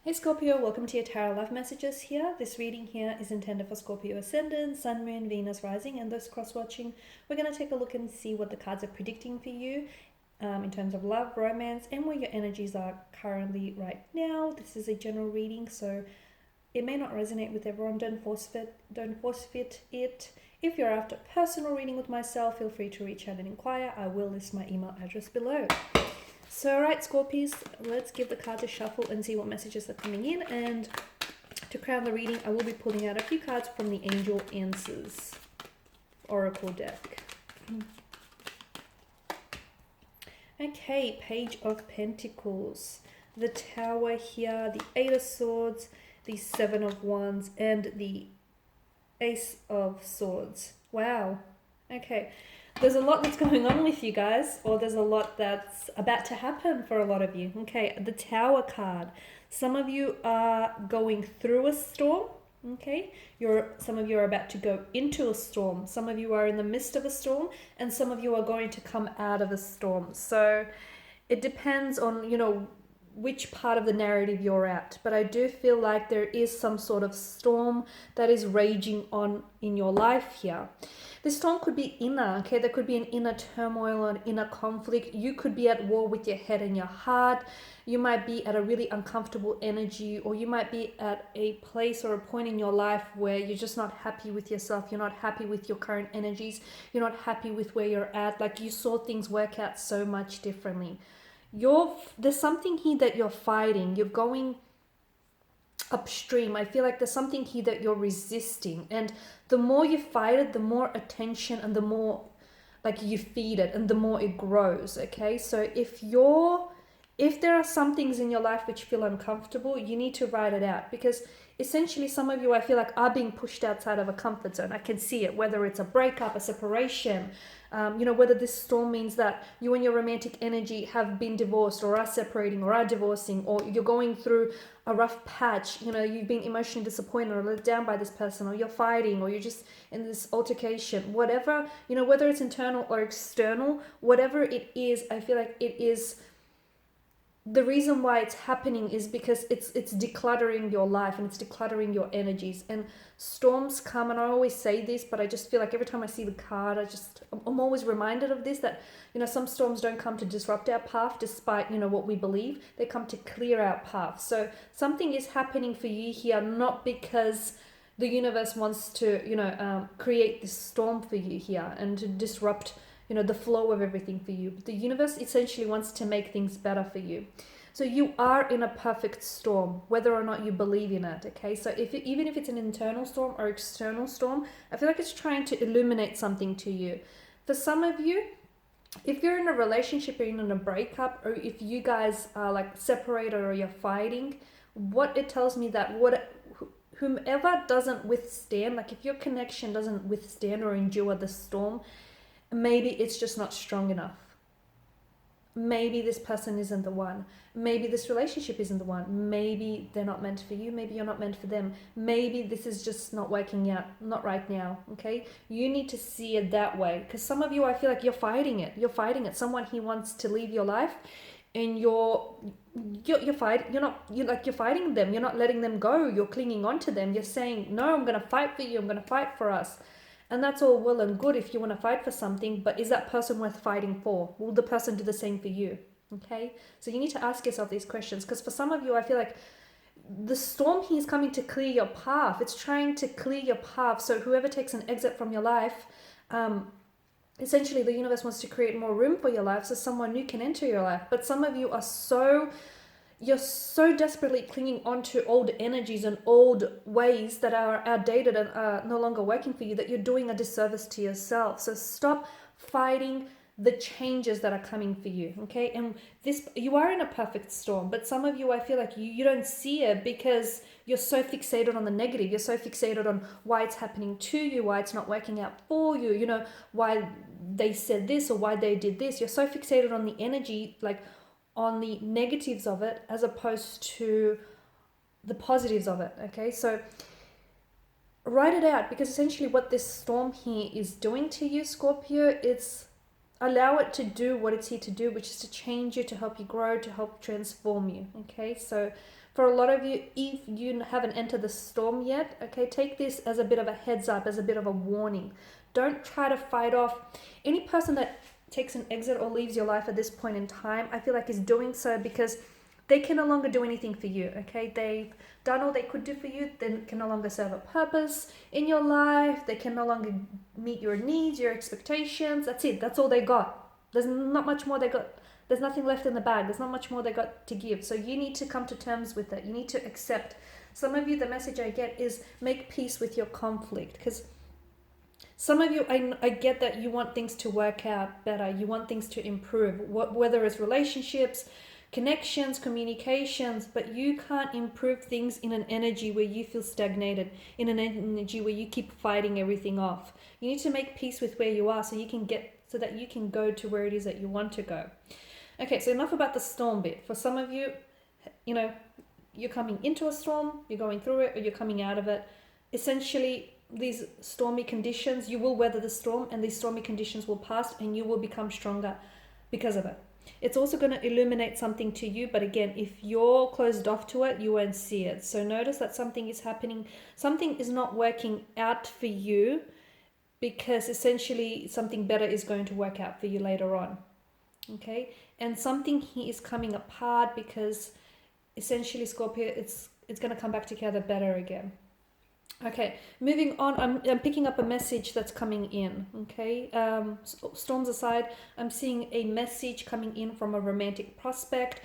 Hey Scorpio, welcome to your Tarot Love Messages here. This reading here is intended for Scorpio Ascendant, Sun, Moon, Venus, Rising, and those cross-watching. We're going to take a look and see what the cards are predicting for you in terms of love, romance, and where your energies are currently right now. This is a general reading, so it may not resonate with everyone. Don't force fit it. If you're after a personal reading with myself, feel free to reach out and inquire. I will list my email address below. So, alright, Scorpies, let's give the cards a shuffle and see what messages are coming in. And to crown the reading, I will be pulling out a few cards from the Angel Answers Oracle deck. Okay, Page of Pentacles, the Tower here, the Eight of Swords, the Seven of Wands, and the Ace of Swords. Wow. Okay. There's a lot that's going on with you guys, or there's a lot that's about to happen for a lot of you. Okay, the Tower card. Some of you are going through a storm. Okay, some of you are about to go into a storm. Some of you are in the midst of a storm, and some of you are going to come out of a storm. So it depends on, which part of the narrative you're at. But I do feel like there is some sort of storm that is raging on in your life here. This storm could be inner, okay? There could be an inner turmoil, an inner conflict. You could be at war with your head and your heart. You might be at a really uncomfortable energy, or you might be at a place or a point in your life where you're just not happy with yourself. You're not happy with your current energies. You're not happy with where you're at. Like, you saw things work out so much differently. There's something here that you're fighting. You're going upstream. I feel like there's something here that you're resisting, and the more you fight it, the more attention and the more like you feed it, and the more it grows. Okay, so if there are some things in your life which feel uncomfortable, you need to write it out, because essentially some of you, I feel like, are being pushed outside of a comfort zone. I can see it, whether it's a breakup, a separation, whether this storm means that you and your romantic energy have been divorced, or are separating, or are divorcing, or you're going through a rough patch. You've been emotionally disappointed or let down by this person, or you're fighting, or you're just in this altercation, whatever, whether it's internal or external, whatever it is, I feel like it is. The reason why it's happening is because it's decluttering your life, and it's decluttering your energies. And storms come, and I always say this, but I just feel like every time I see the card, I'm always reminded of this, that some storms don't come to disrupt our path, despite what we believe. They come to clear our path. So something is happening for you here, not because the universe wants to create this storm for you here and to disrupt the flow of everything for you. But the universe essentially wants to make things better for you. So you are in a perfect storm, whether or not you believe in it. Okay, so even if it's an internal storm or external storm, I feel like it's trying to illuminate something to you. For some of you, if you're in a relationship or in a breakup, or if you guys are like separated or you're fighting, what it tells me that whomever doesn't withstand, like if your connection doesn't withstand or endure the storm, maybe it's just not strong enough. Maybe this person isn't the one. Maybe this relationship isn't the one. Maybe they're not meant for you. Maybe you're not meant for them. Maybe this is just not working out. Not right now, okay? You need to see it that way. Because some of you, I feel like you're fighting it. You're fighting it. Someone he wants to leave your life, and you're fighting them. You're not letting them go. You're clinging on to them. You're saying, no, I'm going to fight for you. I'm going to fight for us. And that's all well and good if you want to fight for something, but is that person worth fighting for? Will the person do the same for you? Okay? So you need to ask yourself these questions, because for some of you, I feel like the storm here is coming to clear your path. It's trying to clear your path. So whoever takes an exit from your life, essentially the universe wants to create more room for your life so someone new can enter your life. But some of you are you're so desperately clinging onto old energies and old ways that are outdated and are no longer working for you, that you're doing a disservice to yourself. So stop fighting the changes that are coming for you, okay? And you are in a perfect storm, but some of you, I feel like you don't see it because you're so fixated on the negative. You're so fixated on why it's happening to you, why it's not working out for you, why they said this or why they did this. You're so fixated on the energy, like on the negatives of it, as opposed to the positives of it. Okay, so write it out, because essentially what this storm here is doing to you, Scorpio, it's allow it to do what it's here to do, which is to change you, to help you grow, to help transform you. Okay, so For a lot of you, if you haven't entered the storm yet, okay, take this as a bit of a heads up, as a bit of a warning. Don't try to fight off any person that takes an exit or leaves your life at this point in time. I feel like is doing so because they can no longer do anything for you, okay? They've done all they could do for you, they can no longer serve a purpose in your life, they can no longer meet your needs, your expectations. That's it, that's all they got. There's not much more they got. There's nothing left in the bag. There's not much more they got to give. So you need to come to terms with it. You need to accept. Some of you, the message I get is make peace with your conflict, because some of you, I get that you want things to work out better. You want things to improve, whether it's relationships, connections, communications, but you can't improve things in an energy where you feel stagnated, in an energy where you keep fighting everything off. You need to make peace with where you are so that you can go to where it is that you want to go. Okay, so enough about the storm bit. For some of you, you're coming into a storm, you're going through it, or you're coming out of it. Essentially, these stormy conditions, you will weather the storm, and these stormy conditions will pass, and you will become stronger because of it. It's also going to illuminate something to you, but again, if you're closed off to it, you won't see it. So notice that something is happening, something is not working out for you, because essentially something better is going to work out for you later on. Okay, and something here is coming apart because essentially, Scorpio, it's going to come back together better again. Okay, moving on, I'm picking up a message that's coming in, okay? Storms aside, I'm seeing a message coming in from a romantic prospect.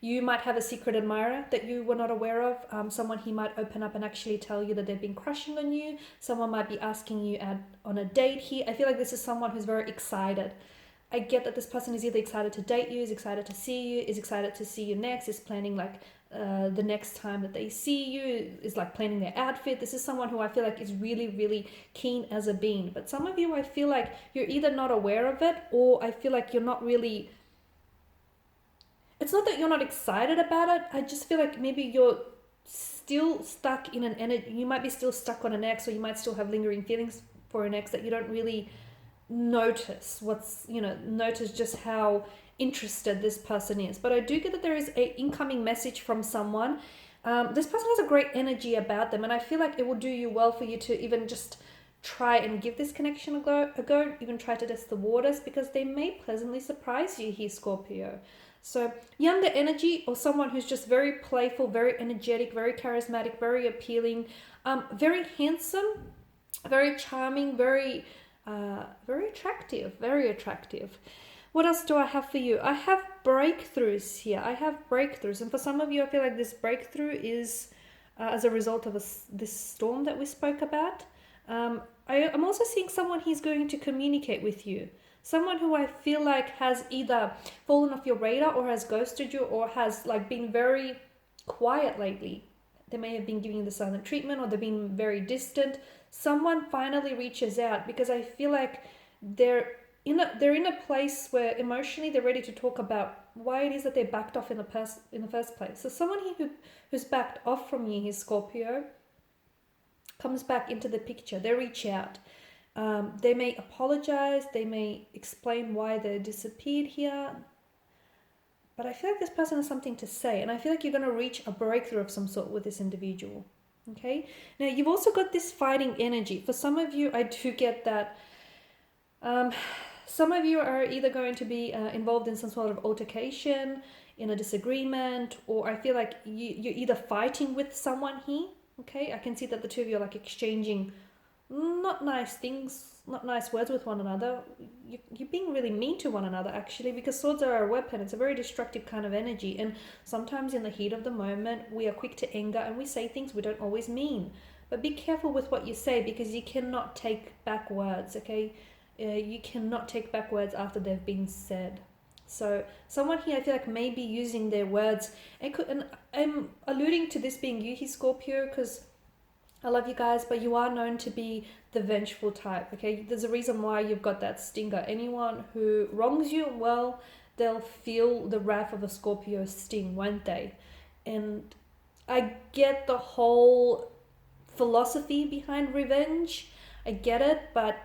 You might have a secret admirer that you were not aware of. Someone he might open up and actually tell you that they've been crushing on you. Someone might be asking you on a date here. I feel like this is someone who's very excited. I get that this person is either excited to date you, is excited to see you, is excited to see you next, is planning like the next time that they see you, is like planning their outfit. This is someone who I feel like is really, really keen as a being. But some of you, I feel like you're either not aware of it, or I feel like you're not really... It's not that you're not excited about it. I just feel like maybe you're still stuck in an energy. You might be still stuck on an ex, or you might still have lingering feelings for an ex that you don't really notice notice just how interested this person is. But I do get that there is a incoming message from someone. This person has a great energy about them, and I feel like it will do you well for you to even just try and give this connection a go, even try to test the waters, because they may pleasantly surprise you here, Scorpio. So younger energy, or someone who's just very playful, very energetic, very charismatic, very appealing, very handsome, very charming, very attractive, very attractive. What else do I have for you? I have breakthroughs here. I have breakthroughs. And for some of you, I feel like this breakthrough is as a result of this storm that we spoke about. I'm also seeing someone who's going to communicate with you. Someone who I feel like has either fallen off your radar, or has ghosted you, or has like been very quiet lately. They may have been giving you the silent treatment, or they've been very distant. Someone finally reaches out, because I feel like they're in a place where emotionally they're ready to talk about why it is that they backed off in the first place. So someone who's backed off from you, his Scorpio, comes back into the picture. They reach out. They may apologize. They may explain why they disappeared here. But I feel like this person has something to say, and I feel like you're going to reach a breakthrough of some sort with this individual. Okay. Now you've also got this fighting energy. For some of you, I do get that. Some of you are either going to be involved in some sort of altercation, in a disagreement, or I feel like you're either fighting with someone here. Okay. I can see that the two of you are like exchanging not nice things, not nice words with one another. You're being really mean to one another, actually, because swords are a weapon. It's a very destructive kind of energy, and sometimes in the heat of the moment we are quick to anger and we say things we don't always mean. But be careful with what you say, because you cannot take back words. Okay, you cannot take back words after they've been said. So someone here, I feel like, may be using their words, and I'm alluding to this being you here, Scorpio, because I love you guys, but you are known to be the vengeful type, okay? There's a reason why you've got that stinger. Anyone who wrongs you, well, they'll feel the wrath of a Scorpio sting, won't they? And I get the whole philosophy behind revenge. I get it, but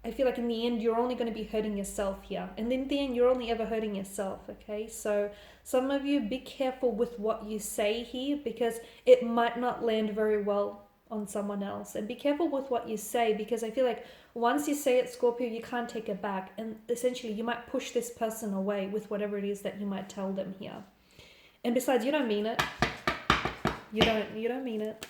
I feel like in the end, you're only going to be hurting yourself here. And in the end, you're only ever hurting yourself, okay? So some of you, be careful with what you say here because it might not land very well on someone else. And be careful with what you say because I feel like once you say it, Scorpio, you can't take it back. And essentially, you might push this person away with whatever it is that you might tell them here. And besides, you don't mean it. You don't mean it.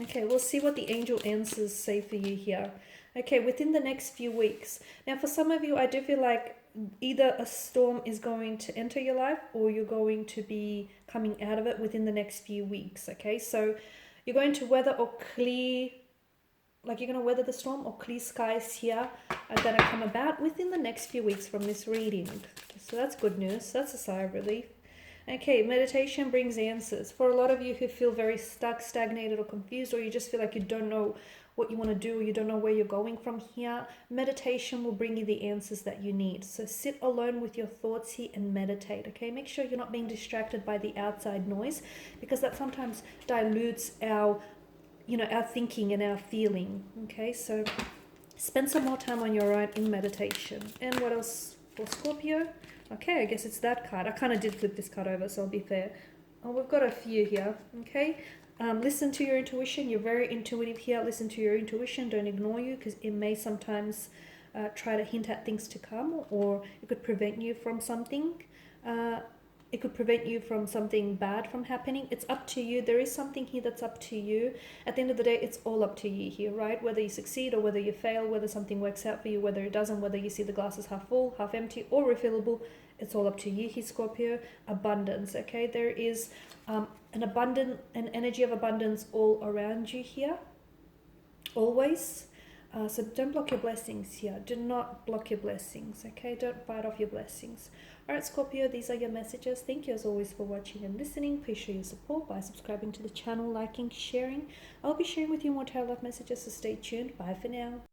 Okay, we'll see what the angel answers say for you here. Okay, within the next few weeks. Now, for some of you, I do feel like either a storm is going to enter your life or you're going to be coming out of it within the next few weeks. Okay, so you're going to weather or clear, like you're going to weather the storm or clear skies here are going to come about within the next few weeks from this reading. So that's good news. That's a sigh of relief. Okay, meditation brings answers. For a lot of you who feel very stuck, stagnated, or confused, or you just feel like you don't know what you want to do, or you don't know where you're going from here, meditation will bring you the answers that you need. So sit alone with your thoughts here and meditate, okay? Make sure you're not being distracted by the outside noise because that sometimes dilutes our thinking and our feeling, okay? So spend some more time on your own in meditation. And what else for Scorpio? Okay, I guess it's that card. I kind of did flip this card over, so I'll be fair. Oh, we've got a few here, okay? Listen to your intuition. You're very intuitive here. Listen to your intuition. Don't ignore you because it may sometimes try to hint at things to come, or it could prevent you from something. It could prevent you from something bad from happening. It's up to you. There is something here that's up to you. At the end of the day, it's all up to you here, right? Whether you succeed or whether you fail, whether something works out for you, whether it doesn't, whether you see the glasses half full, half empty, or refillable, it's all up to you here, Scorpio. Abundance, okay? There is an energy of abundance all around you here, always. So don't block your blessings here. Do not block your blessings, okay? Don't fight off your blessings. All right, Scorpio, these are your messages. Thank you as always for watching and listening. Please show your support by subscribing to the channel, liking, sharing. I'll be sharing with you more tarot love messages, so stay tuned. Bye for now.